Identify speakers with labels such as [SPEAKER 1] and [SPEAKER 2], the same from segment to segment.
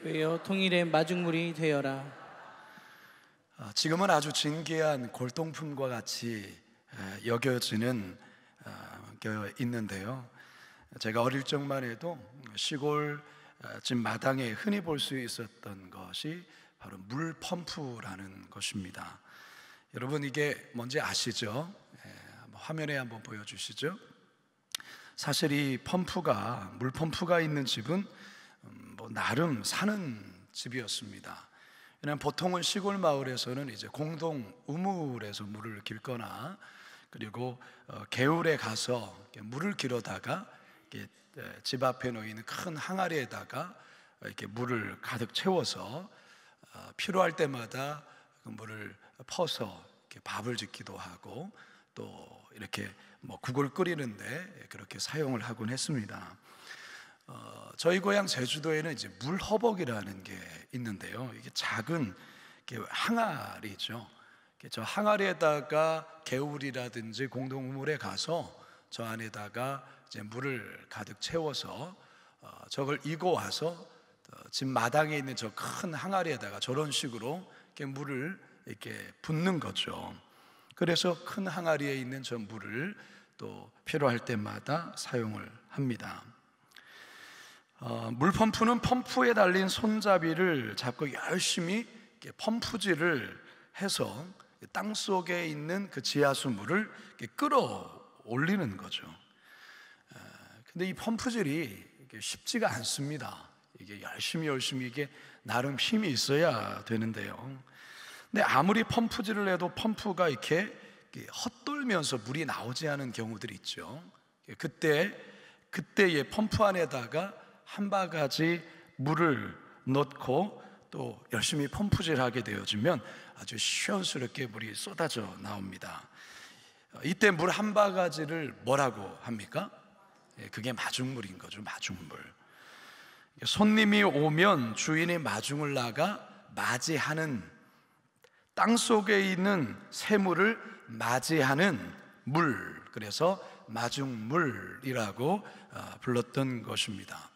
[SPEAKER 1] 교회여 통일의 마중물이 되어라.
[SPEAKER 2] 지금은 아주 진귀한 골동품과 같이 여겨지는 게 있는데요. 제가 어릴 적만 해도 시골 집 마당에 흔히 볼 수 있었던 것이 바로 물 펌프라는 것입니다. 여러분, 이게 뭔지 아시죠? 화면에 한번 보여주시죠. 사실 이 펌프가, 물 펌프가 있는 집은 나름 사는 집이었습니다. 왜냐하면 보통은 시골 마을에서는 이제 공동 우물에서 물을 길거나, 그리고 개울에 가서 물을 길어다가 집 앞에 놓이는 큰 항아리에다가 이렇게 물을 가득 채워서 필요할 때마다 그 물을 퍼서 이렇게 밥을 짓기도 하고, 또 이렇게 국을 끓이는데 그렇게 사용을 하곤 했습니다. 저희 고향 제주도에는 이제 물허벅이라는 게 있는데요. 이게 작은 항아리죠. 저 항아리에다가 개울이라든지 공동우물에 가서 저 안에다가 이제 물을 가득 채워서 저걸 이고 와서 집 마당에 있는 저 큰 항아리에다가 저런 식으로 이렇게 물을 이렇게 붓는 거죠. 그래서 큰 항아리에 있는 저 물을 또 필요할 때마다 사용을 합니다. 물펌프는 펌프에 달린 손잡이를 잡고 열심히 펌프질을 해서 땅 속에 있는 그 지하수 물을 끌어올리는 거죠. 근데 이 펌프질이 쉽지가 않습니다. 이게 열심히 이게 나름 힘이 있어야 되는데요. 근데 아무리 펌프질을 해도 펌프가 이렇게 헛돌면서 물이 나오지 않은 경우들이 있죠. 그때의 펌프 안에다가 한 바가지 물을 넣고 또 열심히 펌프질하게 되어지면 아주 시원스럽게 물이 쏟아져 나옵니다. 이때 물 한 바가지를 뭐라고 합니까? 그게 마중물인 거죠. 마중물. 손님이 오면 주인이 마중을 나가 맞이하는, 땅 속에 있는 새물을 맞이하는 물, 그래서 마중물이라고 불렀던 것입니다.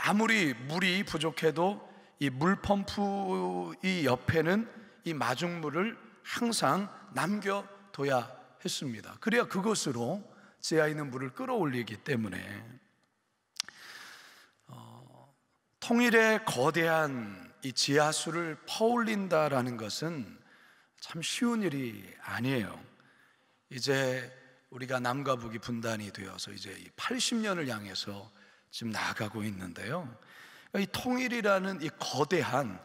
[SPEAKER 2] 아무리 물이 부족해도 이 물펌프 이 옆에는 이 마중물을 항상 남겨둬야 했습니다. 그래야 그것으로 지하에 있는 물을 끌어올리기 때문에 통일의 거대한 이 지하수를 퍼올린다라는 것은 참 쉬운 일이 아니에요. 이제 우리가 남과 북이 분단이 되어서 이제 80년을 향해서 지금 나아가고 있는데요. 이 통일이라는 이 거대한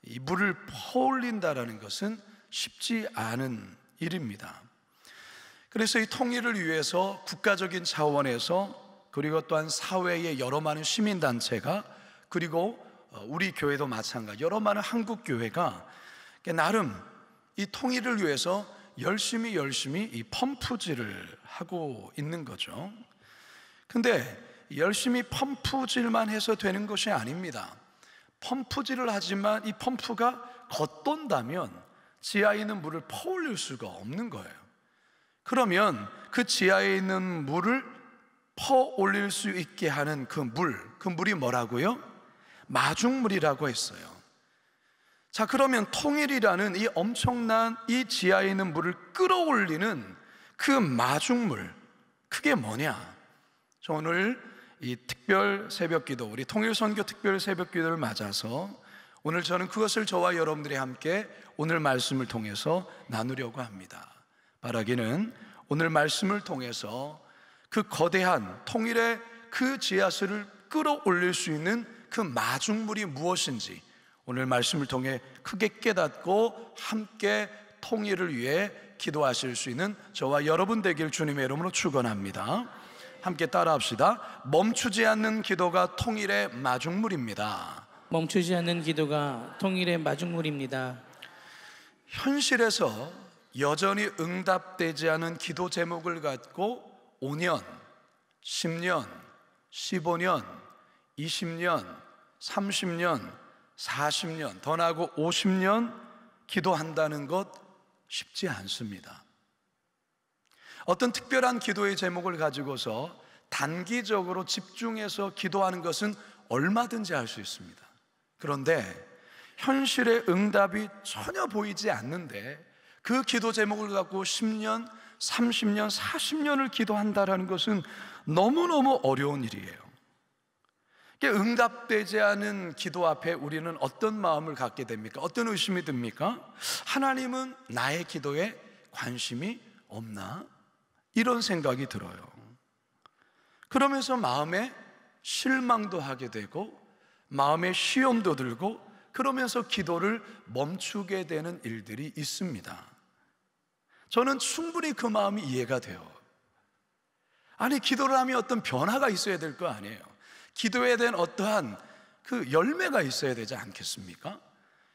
[SPEAKER 2] 이 물을 퍼올린다라는 것은 쉽지 않은 일입니다. 그래서 이 통일을 위해서 국가적인 차원에서, 그리고 또한 사회의 여러 많은 시민단체가, 그리고 우리 교회도 마찬가지, 여러 많은 한국 교회가 나름 이 통일을 위해서 열심히 이 펌프질을 하고 있는 거죠. 근데 열심히 펌프질만 해서 되는 것이 아닙니다. 펌프질을 하지만 이 펌프가 겉돈다면 지하에 있는 물을 퍼올릴 수가 없는 거예요. 그러면 그 지하에 있는 물을 퍼올릴 수 있게 하는 그 물이 뭐라고요? 마중물이라고 했어요. 자, 그러면 통일이라는 이 엄청난 이 지하에 있는 물을 끌어올리는 그 마중물, 그게 뭐냐? 저 오늘 이 특별 새벽기도, 우리 통일선교 특별 새벽기도를 맞아서 오늘 저는 그것을 저와 여러분들이 함께 오늘 말씀을 통해서 나누려고 합니다. 바라기는 오늘 말씀을 통해서 그 거대한 통일의 그 지하수를 끌어올릴 수 있는 그 마중물이 무엇인지 오늘 말씀을 통해 크게 깨닫고 함께 통일을 위해 기도하실 수 있는 저와 여러분 되길 주님의 이름으로 축원합니다. 함께 따라합시다. 멈추지 않는 기도가 통일의 마중물입니다.
[SPEAKER 1] 멈추지 않는 기도가 통일의 마중물입니다.
[SPEAKER 2] 현실에서 여전히 응답되지 않은 기도 제목을 갖고 5년, 10년, 15년, 20년, 30년, 40년, 더 나아가고 50년 기도한다는 것 쉽지 않습니다. 어떤 특별한 기도의 제목을 가지고서 단기적으로 집중해서 기도하는 것은 얼마든지 할 수 있습니다. 그런데 현실의 응답이 전혀 보이지 않는데 그 기도 제목을 갖고 10년, 30년, 40년을 기도한다는 것은 너무너무 어려운 일이에요. 응답되지 않은 기도 앞에 우리는 어떤 마음을 갖게 됩니까? 어떤 의심이 듭니까? 하나님은 나의 기도에 관심이 없나? 이런 생각이 들어요. 그러면서 마음에 실망도 하게 되고 마음에 시험도 들고 그러면서 기도를 멈추게 되는 일들이 있습니다. 저는 충분히 그 마음이 이해가 돼요. 아니, 기도를 하면 어떤 변화가 있어야 될 거 아니에요. 기도에 대한 어떠한 그 열매가 있어야 되지 않겠습니까?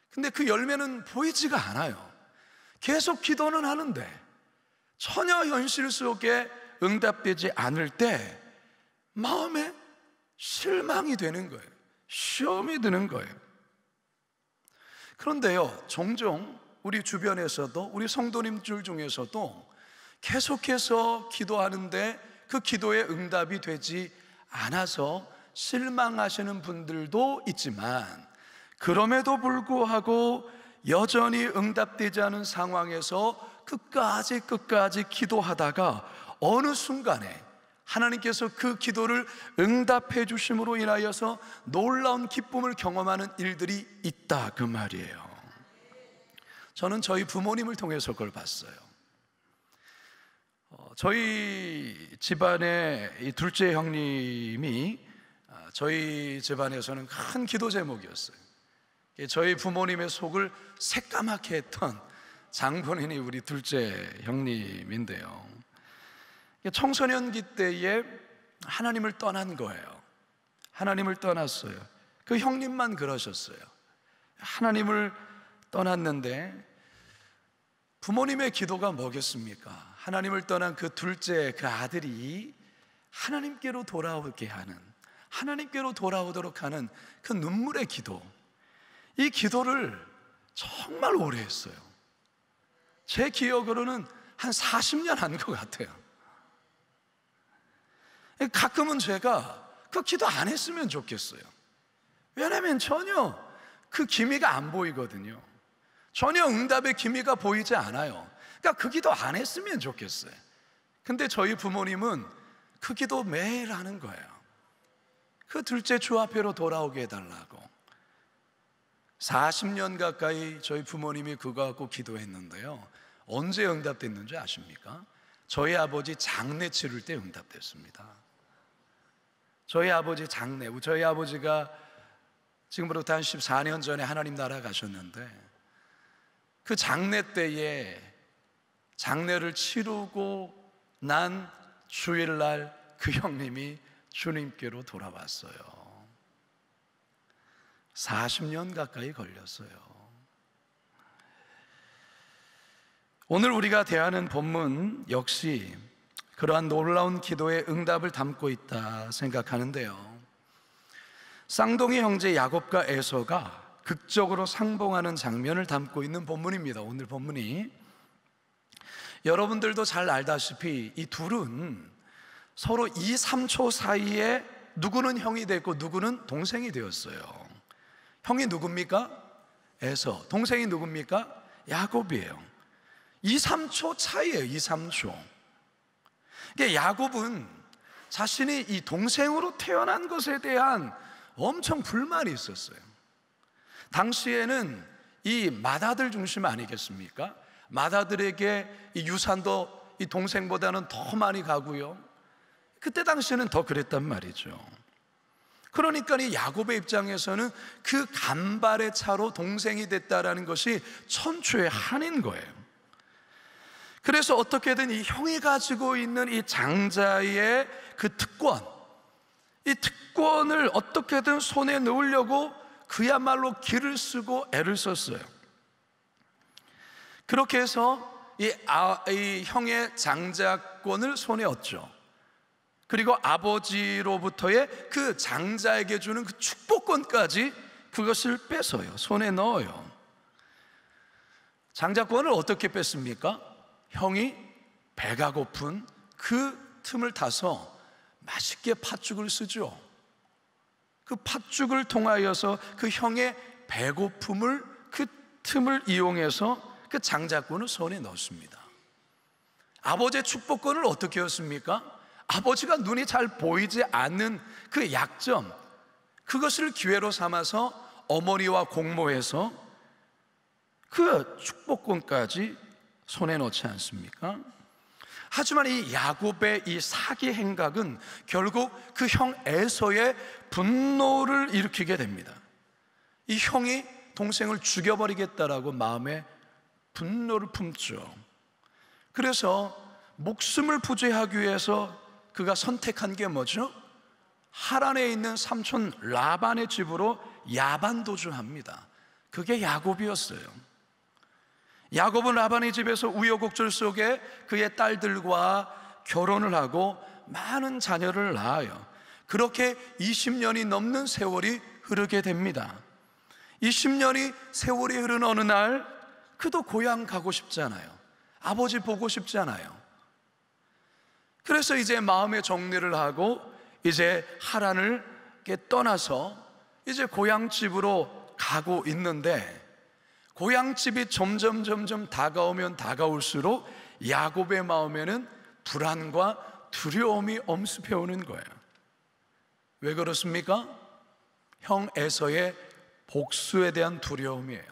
[SPEAKER 2] 근데 그 열매는 보이지가 않아요. 계속 기도는 하는데 전혀 현실 속에 응답되지 않을 때 마음에 실망이 되는 거예요. 시험이 드는 거예요. 그런데요, 종종 우리 주변에서도, 우리 성도님들 중에서도 계속해서 기도하는데 그 기도에 응답이 되지 않아서 실망하시는 분들도 있지만, 그럼에도 불구하고 여전히 응답되지 않은 상황에서 끝까지 기도하다가 어느 순간에 하나님께서 그 기도를 응답해 주심으로 인하여서 놀라운 기쁨을 경험하는 일들이 있다, 그 말이에요. 저는 저희 부모님을 통해서 그걸 봤어요. 저희 집안의 이 둘째 형님이 저희 집안에서는 큰 기도 제목이었어요. 저희 부모님의 속을 새까맣게 했던 장본인이 우리 둘째 형님인데요, 청소년기 때에 하나님을 떠난 거예요. 하나님을 떠났어요. 그 형님만 그러셨어요. 하나님을 떠났는데 부모님의 기도가 뭐겠습니까? 하나님을 떠난 그 둘째, 그 아들이 하나님께로 돌아오게 하는, 하나님께로 돌아오도록 하는 그 눈물의 기도, 이 기도를 정말 오래 했어요. 제 기억으로는 한 40년 한 것 같아요. 가끔은 제가 그 기도 안 했으면 좋겠어요. 왜냐하면 전혀 그 기미가 안 보이거든요. 전혀 응답의 기미가 보이지 않아요. 그러니까 그 기도 안 했으면 좋겠어요. 근데 저희 부모님은 그 기도 매일 하는 거예요. 그 둘째 주 앞에로 돌아오게 해달라고. 40년 가까이 저희 부모님이 그거 갖고 기도했는데요, 언제 응답됐는지 아십니까? 저희 아버지 장례 치를 때 응답됐습니다. 저희 아버지 장례, 저희 아버지가 지금으로부터 한 14년 전에 하나님 나라 가셨는데, 그 장례 때에 장례를 치르고 난 주일날 그 형님이 주님께로 돌아왔어요. 40년 가까이 걸렸어요. 오늘 우리가 대하는 본문 역시 그러한 놀라운 기도의 응답을 담고 있다 생각하는데요, 쌍둥이 형제 야곱과 에서가 극적으로 상봉하는 장면을 담고 있는 본문입니다. 오늘 본문이, 여러분들도 잘 알다시피 이 둘은 서로 2, 3초 사이에 누구는 형이 됐고 누구는 동생이 되었어요. 형이 누굽니까? 에서. 동생이 누굽니까? 야곱이에요. 2, 3초 차이예요. 2, 3초. 야곱은 자신이 이 동생으로 태어난 것에 대한 엄청 불만이 있었어요. 당시에는 이 맏아들 중심 아니겠습니까? 맏아들에게 이 유산도 이 동생보다는 더 많이 가고요, 그때 당시에는 더 그랬단 말이죠. 그러니까 이 야곱의 입장에서는 그 간발의 차로 동생이 됐다라는 것이 천추의 한인 거예요. 그래서 어떻게든 이 형이 가지고 있는 이 장자의 그 특권, 이 특권을 어떻게든 손에 넣으려고 그야말로 기를 쓰고 애를 썼어요. 그렇게 해서 이 형의 장자권을 손에 얻죠. 그리고 아버지로부터의 그 장자에게 주는 그 축복권까지 그것을 뺏어요. 손에 넣어요. 장자권을 어떻게 뺐습니까? 형이 배가 고픈 그 틈을 타서 맛있게 팥죽을 쓰죠. 그 팥죽을 통하여서 그 형의 배고픔을, 그 틈을 이용해서 그 장자권을 손에 넣습니다. 아버지의 축복권을 어떻게 했습니까? 아버지가 눈이 잘 보이지 않는 그 약점, 그것을 기회로 삼아서 어머니와 공모해서 그 축복권까지 손에 넣지 않습니까? 하지만 이 야곱의 이 사기 행각은 결국 그 형 에서의 분노를 일으키게 됩니다. 이 형이 동생을 죽여버리겠다라고 마음에 분노를 품죠. 그래서 목숨을 부지하기 위해서 그가 선택한 게 뭐죠? 하란에 있는 삼촌 라반의 집으로 야반 도주합니다. 그게 야곱이었어요. 야곱은 라반의 집에서 우여곡절 속에 그의 딸들과 결혼을 하고 많은 자녀를 낳아요. 그렇게 20년이 넘는 세월이 흐르게 됩니다. 20년이 세월이 흐른 어느 날, 그도 고향 가고 싶잖아요. 아버지 보고 싶잖아요. 그래서 이제 마음의 정리를 하고 이제 하란을 떠나서 이제 고향집으로 가고 있는데, 고향집이 점점 다가오면 다가올수록 야곱의 마음에는 불안과 두려움이 엄습해 오는 거예요. 왜 그렇습니까? 형 에서의 복수에 대한 두려움이에요.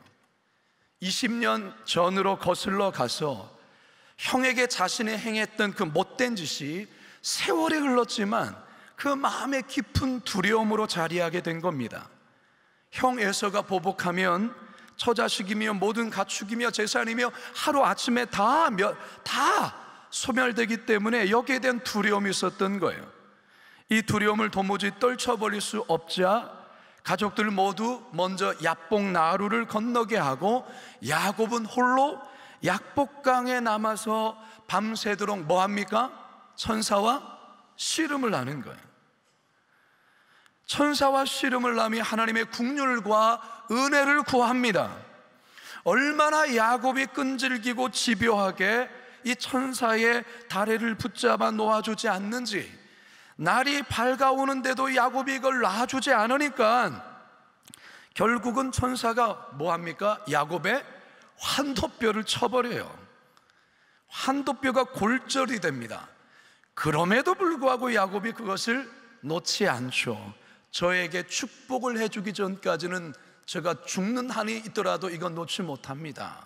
[SPEAKER 2] 20년 전으로 거슬러 가서 형에게 자신이 행했던 그 못된 짓이 세월이 흘렀지만 그 마음의 깊은 두려움으로 자리하게 된 겁니다. 형 에서가 보복하면 처자식이며 모든 가축이며 재산이며 하루아침에 다 소멸되기 때문에 여기에 대한 두려움이 있었던 거예요. 이 두려움을 도무지 떨쳐버릴 수 없자 가족들 모두 먼저 야복 나루를 건너게 하고 야곱은 홀로 약복강에 남아서 밤새도록 뭐합니까? 천사와 씨름을 하는 거예요. 천사와 씨름을 하며 하나님의 긍휼과 은혜를 구합니다. 얼마나 야곱이 끈질기고 집요하게 이 천사의 다리를 붙잡아 놓아주지 않는지, 날이 밝아오는데도 야곱이 이걸 놔주지 않으니까 결국은 천사가 뭐합니까? 야곱의 환도뼈를 쳐버려요. 환도뼈가 골절이 됩니다. 그럼에도 불구하고 야곱이 그것을 놓지 않죠. 저에게 축복을 해주기 전까지는 제가 죽는 한이 있더라도 이건 놓지 못합니다.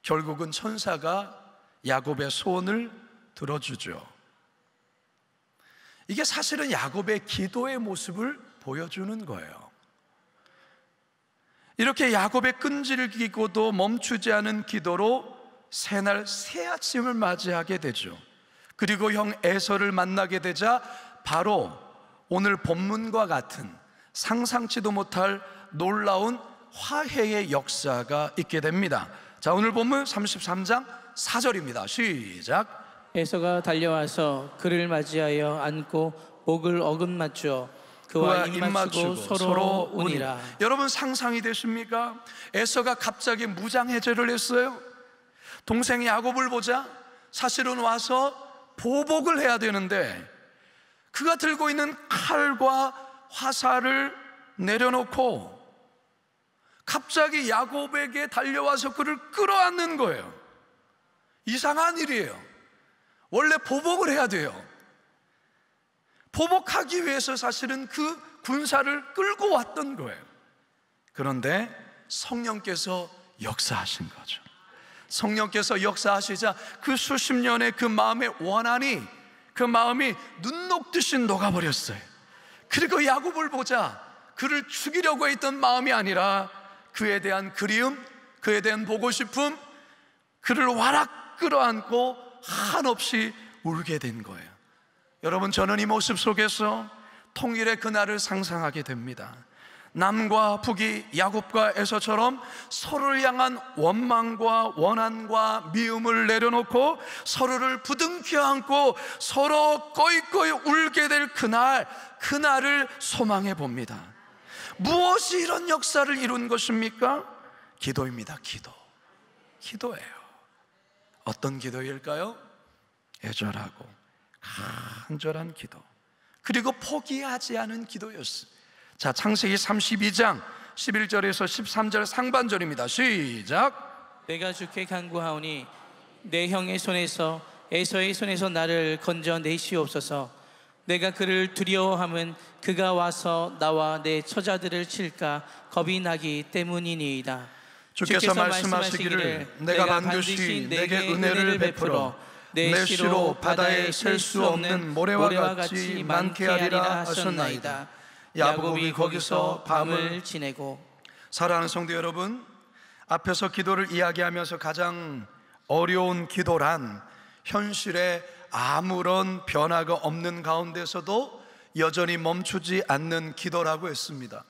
[SPEAKER 2] 결국은 천사가 야곱의 소원을 들어주죠. 이게 사실은 야곱의 기도의 모습을 보여주는 거예요. 이렇게 야곱의 끈질기고도 멈추지 않은 기도로 새날 새아침을 맞이하게 되죠. 그리고 형 에서를 만나게 되자 바로 오늘 본문과 같은 상상치도 못할 놀라운 화해의 역사가 있게 됩니다. 자, 오늘 본문 33장 4절입니다. 시작.
[SPEAKER 1] 에서가 달려와서 그를 맞이하여 안고 목을 어긋맞추어 그와 입맞추고 서로 우니라.
[SPEAKER 2] 여러분 상상이 되십니까? 에서가 갑자기 무장해제를 했어요. 동생 야곱을 보자 사실은 와서 보복을 해야 되는데 그가 들고 있는 칼과 화살을 내려놓고 갑자기 야곱에게 달려와서 그를 끌어안는 거예요. 이상한 일이에요. 원래 보복을 해야 돼요. 보복하기 위해서 사실은 그 군사를 끌고 왔던 거예요. 그런데 성령께서 역사하신 거죠. 성령께서 역사하시자 그 수십 년의 그 마음의 원한이, 그 마음이 눈 녹듯이 녹아버렸어요. 그리고 야곱을 보자 그를 죽이려고 했던 마음이 아니라 그에 대한 그리움, 그에 대한 보고 싶음, 그를 와락 끌어안고 한없이 울게 된 거예요. 여러분, 저는 이 모습 속에서 통일의 그날을 상상하게 됩니다. 남과 북이 야곱과 에서처럼 서로를 향한 원망과 원한과 미움을 내려놓고 서로를 부둥켜 안고 서로 꺼이꺼이 울게 될 그날을 소망해 봅니다. 무엇이 이런 역사를 이룬 것입니까? 기도입니다. 기도예요. 어떤 기도일까요? 애절하고 간절한 기도. 그리고 포기하지 않은 기도였어요. 자, 창세기 32장 11절에서 13절 상반절입니다. 시작.
[SPEAKER 1] 내가 주께 간구하오니 내 형의 손에서 에서의 손에서 나를 건져 내시옵소서. 내가 그를 두려워함은 그가 와서 나와 내 처자들을 칠까 겁이 나기 때문이니이다.
[SPEAKER 2] 주께서 말씀하시기를 내가 반드시 내게 은혜를 베풀어 내 시로 바다에 셀 수 없는 모래와 같이 많게 하리라 하셨나이다. 야곱이 거기서 밤을
[SPEAKER 1] 지내고.
[SPEAKER 2] 사랑하는 성도 여러분, 앞에서 기도를 이야기하면서 가장 어려운 기도란 현실에 아무런 변화가 없는 가운데서도 여전히 멈추지 않는 기도라고 했습니다.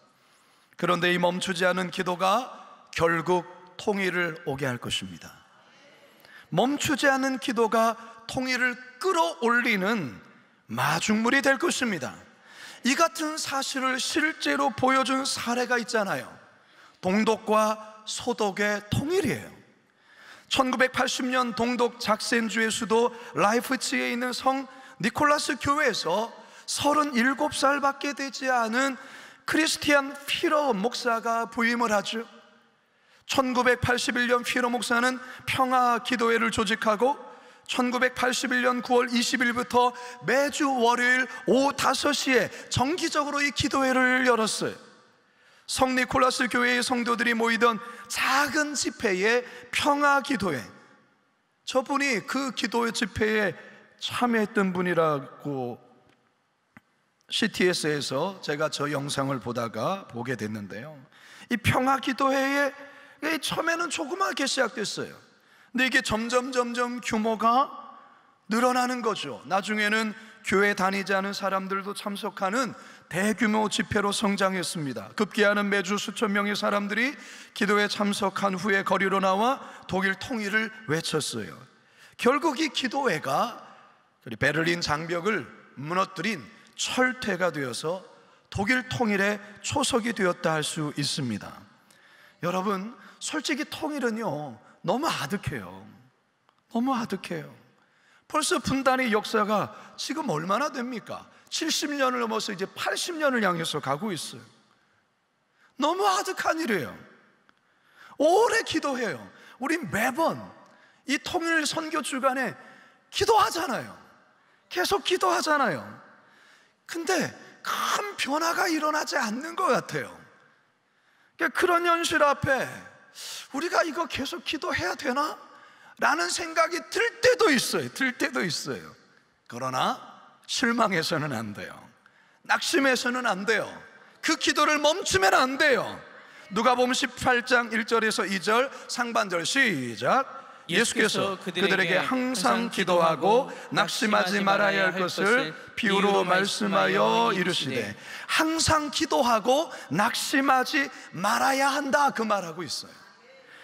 [SPEAKER 2] 그런데 이 멈추지 않은 기도가 결국 통일을 오게 할 것입니다. 멈추지 않은 기도가 통일을 끌어올리는 마중물이 될 것입니다. 이 같은 사실을 실제로 보여준 사례가 있잖아요. 동독과 소독의 통일이에요. 1980년 동독 작센주의 수도 라이프치히에 있는 성 니콜라스 교회에서 37살밖에 되지 않은 크리스티안 피러 목사가 부임을 하죠. 1981년 피러 목사는 평화 기도회를 조직하고 1981년 9월 20일부터 매주 월요일 오후 5시에 정기적으로 이 기도회를 열었어요. 성 니콜라스 교회의 성도들이 모이던 작은 집회의 평화 기도회, 저분이 그 기도회 집회에 참여했던 분이라고 CTS에서 제가 저 영상을 보다가 보게 됐는데요. 이 평화 기도회에 처음에는 조그맣게 시작됐어요. 근데 이게 점점 규모가 늘어나는 거죠. 나중에는 교회 다니지 않은 사람들도 참석하는 대규모 집회로 성장했습니다. 급기야는 매주 수천 명의 사람들이 기도에 참석한 후에 거리로 나와 독일 통일을 외쳤어요. 결국 이 기도회가 베를린 장벽을 무너뜨린 철퇴가 되어서 독일 통일의 초석이 되었다 할 수 있습니다. 여러분, 솔직히 통일은요 너무 아득해요. 너무 아득해요. 벌써 분단의 역사가 지금 얼마나 됩니까? 70년을 넘어서 이제 80년을 향해서 가고 있어요. 너무 아득한 일이에요. 오래 기도해요. 우리 매번 이 통일 선교 주간에 기도하잖아요. 계속 기도하잖아요. 근데 큰 변화가 일어나지 않는 것 같아요. 그러니까 그런 현실 앞에 우리가 이거 계속 기도해야 되나? 라는 생각이 들 때도 있어요. 그러나 실망해서는 안 돼요. 낙심해서는 안 돼요. 그 기도를 멈추면 안 돼요. 누가복음 18장 1절에서 2절 상반절 시작. 예수께서 그들에게 항상 기도하고 낙심하지 말아야 할 것을 비유로 말씀하여 이르시되, 항상 기도하고 낙심하지 말아야 한다, 그 말하고 있어요.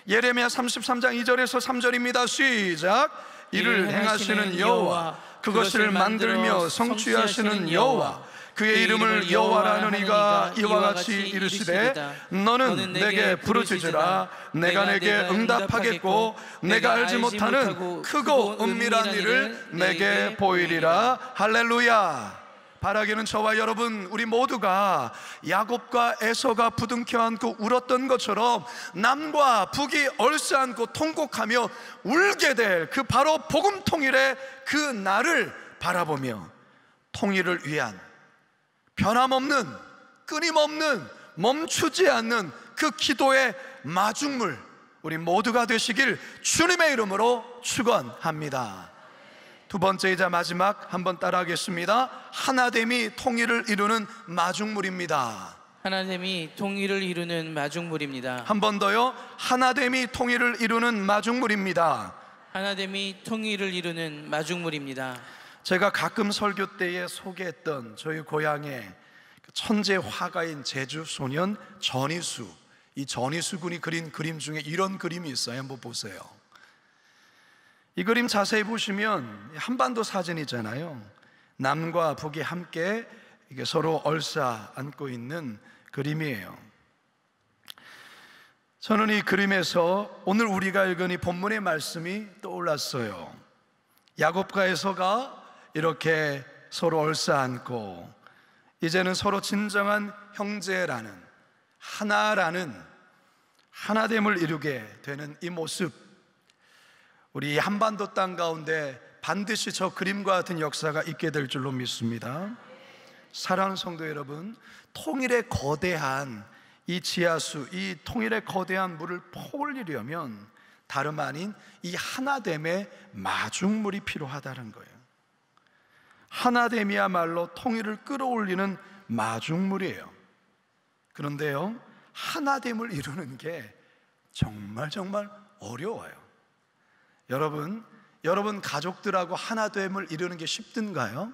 [SPEAKER 2] 예레미야 33장 2절에서 3절입니다. 시작. 이를 행하시는 여호와, 그것을 만들며 성취하시는 여호와, 그의 이름을 여호와라는 이가 이와 같이 이르시되, 너는 내게 부르짖으라. 내가 내게 응답하겠고 내가 알지 못하는 크고 은밀한 일을 내게 보이리라. 할렐루야. 바라기는 저와 여러분, 우리 모두가 야곱과 에서가 부둥켜 안고 울었던 것처럼 남과 북이 얼싸안고 통곡하며 울게 될 그 바로 복음 통일의 그 날을 바라보며 통일을 위한 변함없는, 끊임없는, 멈추지 않는 그 기도의 마중물, 우리 모두가 되시길 주님의 이름으로 축원합니다. 두 번째이자 마지막, 한번 따라하겠습니다. 하나됨이 통일을 이루는 마중물입니다.
[SPEAKER 1] 하나됨이 통일을 이루는 마중물입니다.
[SPEAKER 2] 한 번 더요. 하나됨이 통일을 이루는 마중물입니다.
[SPEAKER 1] 하나됨이 통일을 이루는 마중물입니다.
[SPEAKER 2] 제가 가끔 설교 때에 소개했던 저희 고향의 천재 화가인 제주 소년 전희수, 이 전희수 군이 그린 그림 중에 이런 그림이 있어요. 한번 보세요. 이 그림 자세히 보시면 한반도 사진이잖아요. 남과 북이 함께 이게 서로 얼싸 안고 있는 그림이에요. 저는 이 그림에서 오늘 우리가 읽은 이 본문의 말씀이 떠올랐어요. 야곱과 에서가 이렇게 서로 얼싸 안고 이제는 서로 진정한 형제라는, 하나라는 하나됨을 이루게 되는 이 모습, 우리 한반도 땅 가운데 반드시 저 그림과 같은 역사가 있게 될 줄로 믿습니다. 사랑하는 성도 여러분, 통일의 거대한 이 지하수, 이 통일의 거대한 물을 퍼올리려면 다름 아닌 이 하나됨의 마중물이 필요하다는 거예요. 하나됨이야말로 통일을 끌어올리는 마중물이에요. 그런데요, 하나됨을 이루는 게 정말 어려워요. 여러분 가족들하고 하나됨을 이루는 게 쉽든가요?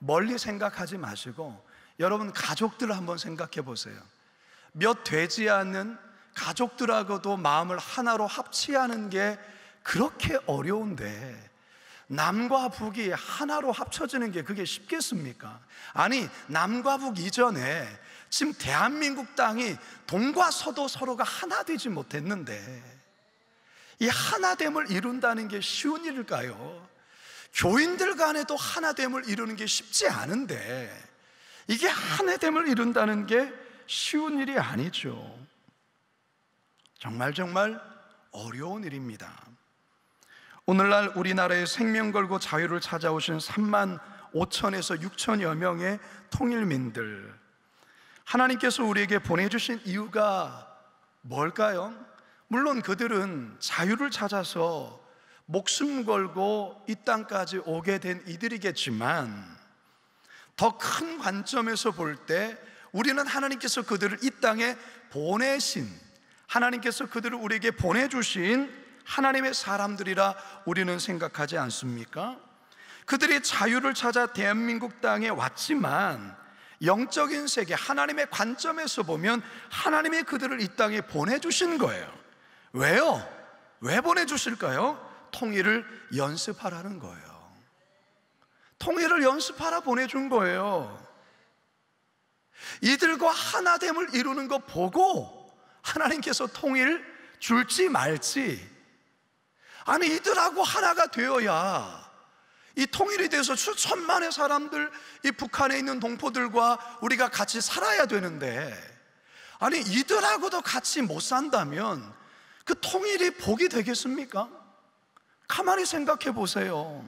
[SPEAKER 2] 멀리 생각하지 마시고 여러분 가족들을 한번 생각해 보세요. 몇 되지 않는 가족들하고도 마음을 하나로 합치하는 게 그렇게 어려운데 남과 북이 하나로 합쳐지는 게 그게 쉽겠습니까? 아니, 남과 북 이전에 지금 대한민국 땅이 동과 서도 서로가 하나 되지 못했는데 이 하나됨을 이룬다는 게 쉬운 일일까요? 교인들 간에도 하나됨을 이루는 게 쉽지 않은데 이게 하나됨을 이룬다는 게 쉬운 일이 아니죠. 정말 어려운 일입니다. 오늘날 우리나라에 생명 걸고 자유를 찾아오신 3만 5천에서 6천여 명의 통일민들, 하나님께서 우리에게 보내주신 이유가 뭘까요? 물론 그들은 자유를 찾아서 목숨 걸고 이 땅까지 오게 된 이들이겠지만 더 큰 관점에서 볼 때 우리는 하나님께서 그들을 이 땅에 보내신, 하나님께서 그들을 우리에게 보내주신 하나님의 사람들이라 우리는 생각하지 않습니까? 그들이 자유를 찾아 대한민국 땅에 왔지만 영적인 세계, 하나님의 관점에서 보면 하나님이 그들을 이 땅에 보내주신 거예요. 왜요? 왜 보내주실까요? 통일을 연습하라는 거예요. 통일을 연습하라 보내준 거예요. 이들과 하나됨을 이루는 거 보고 하나님께서 통일 줄지 말지, 아니 이들하고 하나가 되어야 이 통일이 돼서 수천만의 사람들, 이 북한에 있는 동포들과 우리가 같이 살아야 되는데, 아니 이들하고도 같이 못 산다면 그 통일이 복이 되겠습니까? 가만히 생각해 보세요.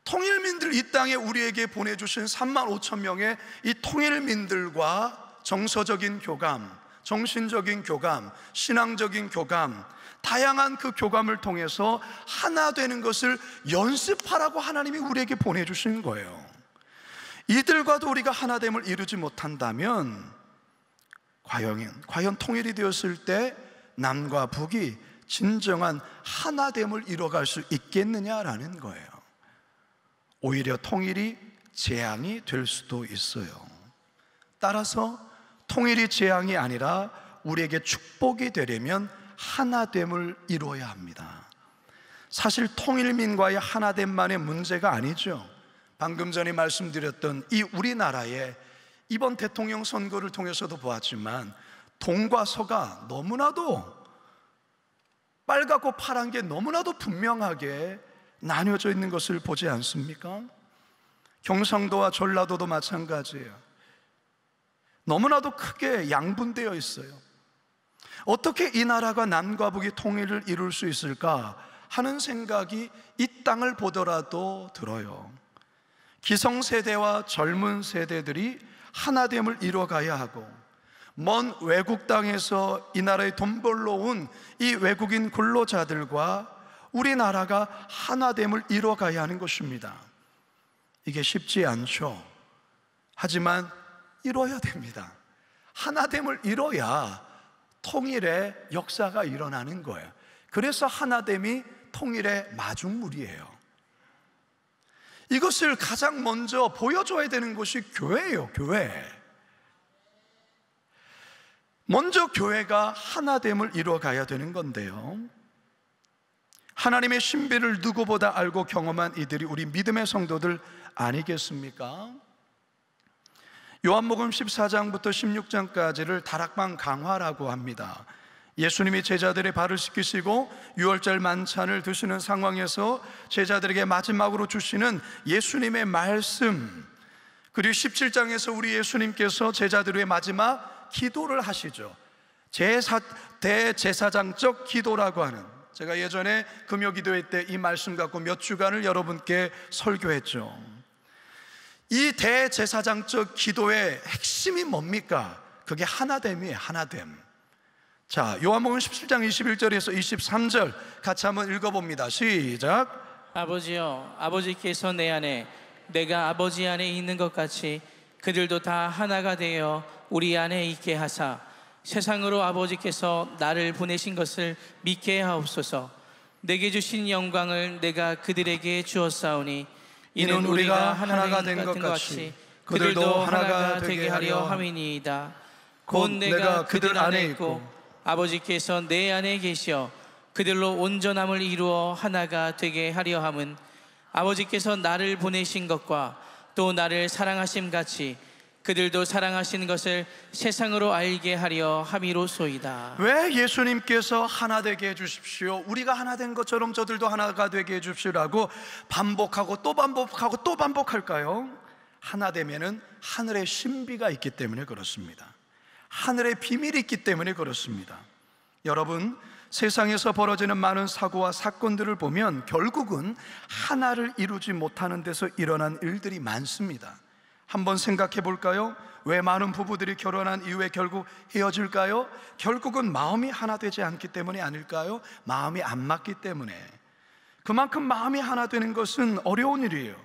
[SPEAKER 2] 통일민들 이 땅에 우리에게 보내주신 3만 5천 명의 이 통일민들과 정서적인 교감, 정신적인 교감, 신앙적인 교감, 다양한 그 교감을 통해서 하나 되는 것을 연습하라고 하나님이 우리에게 보내주신 거예요. 이들과도 우리가 하나됨을 이루지 못한다면 과연 통일이 되었을 때 남과 북이 진정한 하나됨을 이뤄갈 수 있겠느냐라는 거예요. 오히려 통일이 재앙이 될 수도 있어요. 따라서 통일이 재앙이 아니라 우리에게 축복이 되려면 하나됨을 이루어야 합니다. 사실 통일민과의 하나됨만의 문제가 아니죠. 방금 전에 말씀드렸던 이 우리나라의 이번 대통령 선거를 통해서도 보았지만 동과 서가 너무나도 빨갛고 파란 게 너무나도 분명하게 나뉘어져 있는 것을 보지 않습니까? 경상도와 전라도도 마찬가지예요. 너무나도 크게 양분되어 있어요. 어떻게 이 나라가 남과 북이 통일을 이룰 수 있을까 하는 생각이 이 땅을 보더라도 들어요. 기성세대와 젊은 세대들이 하나됨을 이뤄가야 하고, 먼 외국 땅에서 이 나라에 돈 벌러 온 이 외국인 근로자들과 우리나라가 하나됨을 이뤄가야 하는 것입니다. 이게 쉽지 않죠. 하지만 이뤄야 됩니다. 하나됨을 이뤄야 통일의 역사가 일어나는 거예요. 그래서 하나됨이 통일의 마중물이에요. 이것을 가장 먼저 보여줘야 되는 것이 교회예요. 교회. 먼저 교회가 하나됨을 이뤄가야 되는 건데요, 하나님의 신비를 누구보다 알고 경험한 이들이 우리 믿음의 성도들 아니겠습니까? 요한복음 14장부터 16장까지를 다락방 강화라고 합니다. 예수님이 제자들의 발을 씻기시고 유월절 만찬을 드시는 상황에서 제자들에게 마지막으로 주시는 예수님의 말씀, 그리고 17장에서 우리 예수님께서 제자들의 마지막 기도를 하시죠. 대제사장적 기도라고 하는, 제가 예전에 금요기도회 때 이 말씀 갖고 몇 주간을 여러분께 설교했죠. 이 대제사장적 기도의 핵심이 뭡니까? 그게 하나됨이에요. 하나됨. 자, 요한복음 17장 21절에서 23절 같이 한번 읽어봅니다. 시작.
[SPEAKER 1] 아버지여, 아버지께서 내 안에, 내가 아버지 안에 있는 것 같이 그들도 다 하나가 되어 우리 안에 있게 하사 세상으로 아버지께서 나를 보내신 것을 믿게 하옵소서. 내게 주신 영광을 내가 그들에게 주었사오니 이는 우리가 하나가 된 것 같이 그들도 하나가 되게 하려 함이니이다. 곧 내가 그들 안에 있고 아버지께서 내 안에 계시어 그들로 온전함을 이루어 하나가 되게 하려 함은 아버지께서 나를 보내신 것과 또 나를 사랑하심 같이 그들도 사랑하신 것을 세상으로 알게 하려 함이로소이다.
[SPEAKER 2] 왜 예수님께서 하나 되게 해주십시오, 우리가 하나 된 것처럼 저들도 하나가 되게 해주십시오라고 반복하고 또 반복하고 또 반복할까요? 하나 되면은 하늘의 신비가 있기 때문에 그렇습니다. 하늘의 비밀이 있기 때문에 그렇습니다. 여러분, 세상에서 벌어지는 많은 사고와 사건들을 보면 결국은 하나를 이루지 못하는 데서 일어난 일들이 많습니다. 한번 생각해 볼까요? 왜 많은 부부들이 결혼한 이후에 결국 헤어질까요? 결국은 마음이 하나 되지 않기 때문이 아닐까요? 마음이 안 맞기 때문에. 그만큼 마음이 하나 되는 것은 어려운 일이에요.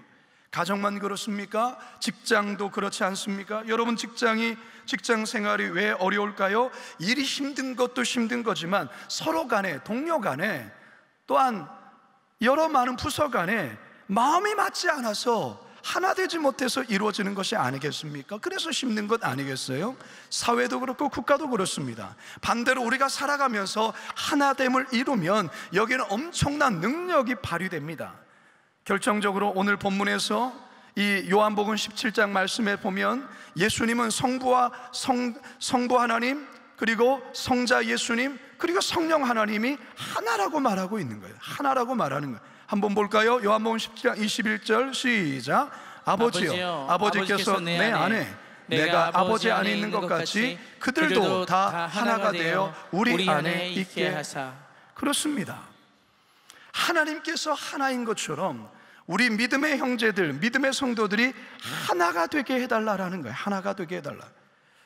[SPEAKER 2] 가정만 그렇습니까? 직장도 그렇지 않습니까? 여러분, 직장 생활이 왜 어려울까요? 일이 힘든 것도 힘든 거지만 서로 간에, 동료 간에, 또한 여러 많은 부서 간에 마음이 맞지 않아서 하나 되지 못해서 이루어지는 것이 아니겠습니까? 그래서 힘든 것 아니겠어요? 사회도 그렇고 국가도 그렇습니다. 반대로 우리가 살아가면서 하나됨을 이루면 여기는 엄청난 능력이 발휘됩니다. 결정적으로 오늘 본문에서 이 요한복음 17장 말씀에 보면 예수님은 성부 하나님, 그리고 성자 예수님, 그리고 성령 하나님이 하나라고 말하고 있는 거예요. 하나라고 말하는 거예요. 한번 볼까요? 요한복음 17장 21절 시작. 아버지여, 아버지께서 내 안에, 내가 아버지 안에 있는 것 같이 그들도 다 하나가 되어 우리 안에 있게 하사. 그렇습니다. 하나님께서 하나인 것처럼 우리 믿음의 형제들, 믿음의 성도들이 하나가 되게 해달라는 거예요. 하나가 되게 해달라.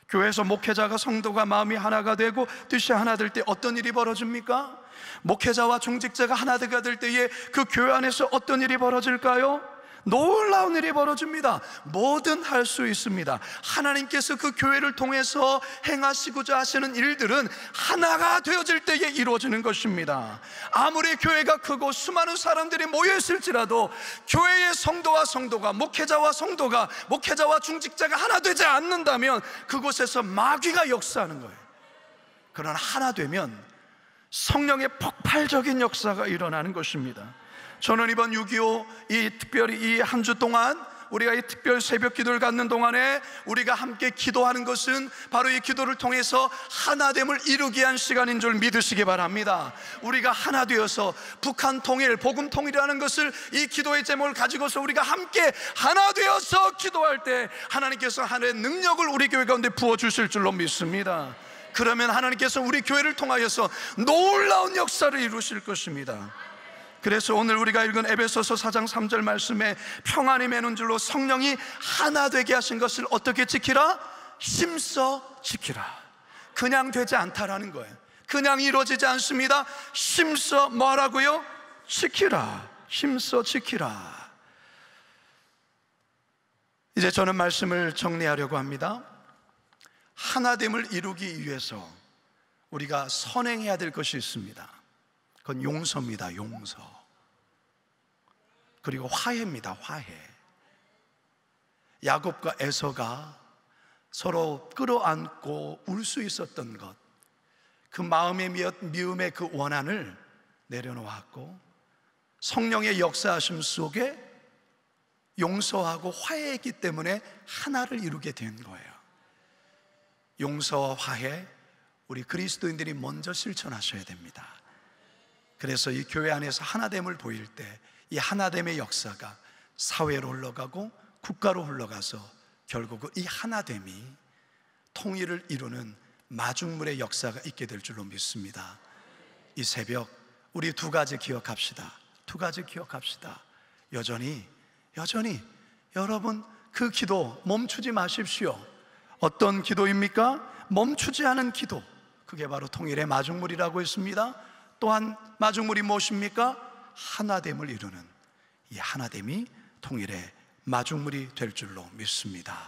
[SPEAKER 2] 교회에서 목회자가 성도가 마음이 하나가 되고 뜻이 하나 될 때 어떤 일이 벌어집니까? 목회자와 중직자가 하나가 될 때에 그 교회 안에서 어떤 일이 벌어질까요? 놀라운 일이 벌어집니다. 뭐든 할 수 있습니다. 하나님께서 그 교회를 통해서 행하시고자 하시는 일들은 하나가 되어질 때에 이루어지는 것입니다. 아무리 교회가 크고 수많은 사람들이 모여 있을지라도 교회의 성도가 목회자와 중직자가 하나 되지 않는다면 그곳에서 마귀가 역사하는 거예요. 그러나 하나 되면 성령의 폭발적인 역사가 일어나는 것입니다. 저는 이번 6.25 특별히 이 한 주 동안 우리가 이 특별 새벽 기도를 갖는 동안에 우리가 함께 기도하는 것은 바로 이 기도를 통해서 하나됨을 이루기 위한 시간인 줄 믿으시기 바랍니다. 우리가 하나 되어서 북한 통일, 복음 통일이라는 것을 이 기도의 제목을 가지고서 우리가 함께 하나 되어서 기도할 때 하나님께서 하나의 능력을 우리 교회 가운데 부어주실 줄로 믿습니다. 그러면 하나님께서 우리 교회를 통하여서 놀라운 역사를 이루실 것입니다. 그래서 오늘 우리가 읽은 에베소서 4장 3절 말씀에 평안이 매는 줄로 성령이 하나 되게 하신 것을 어떻게 지키라? 힘써 지키라. 그냥 되지 않다라는 거예요. 그냥 이루어지지 않습니다. 힘써 뭐라고요? 지키라. 힘써 지키라. 이제 저는 말씀을 정리하려고 합니다. 하나됨을 이루기 위해서 우리가 선행해야 될 것이 있습니다. 그건 용서입니다. 용서. 그리고 화해입니다. 화해. 야곱과 에서가 서로 끌어안고 울 수 있었던 것, 그 마음의 미움의 그 원한을 내려놓았고 성령의 역사하심 속에 용서하고 화해했기 때문에 하나를 이루게 된 거예요. 용서와 화해, 우리 그리스도인들이 먼저 실천하셔야 됩니다. 그래서 이 교회 안에서 하나됨을 보일 때 이 하나됨의 역사가 사회로 흘러가고 국가로 흘러가서 결국 이 하나됨이 통일을 이루는 마중물의 역사가 있게 될 줄로 믿습니다. 이 새벽 우리 두 가지 기억합시다. 두 가지 기억합시다. 여전히 여러분 그 기도 멈추지 마십시오. 어떤 기도입니까? 멈추지 않은 기도. 그게 바로 통일의 마중물이라고 했습니다. 또한 마중물이 무엇입니까? 하나됨을 이루는 이 하나됨이 통일의 마중물이 될 줄로 믿습니다.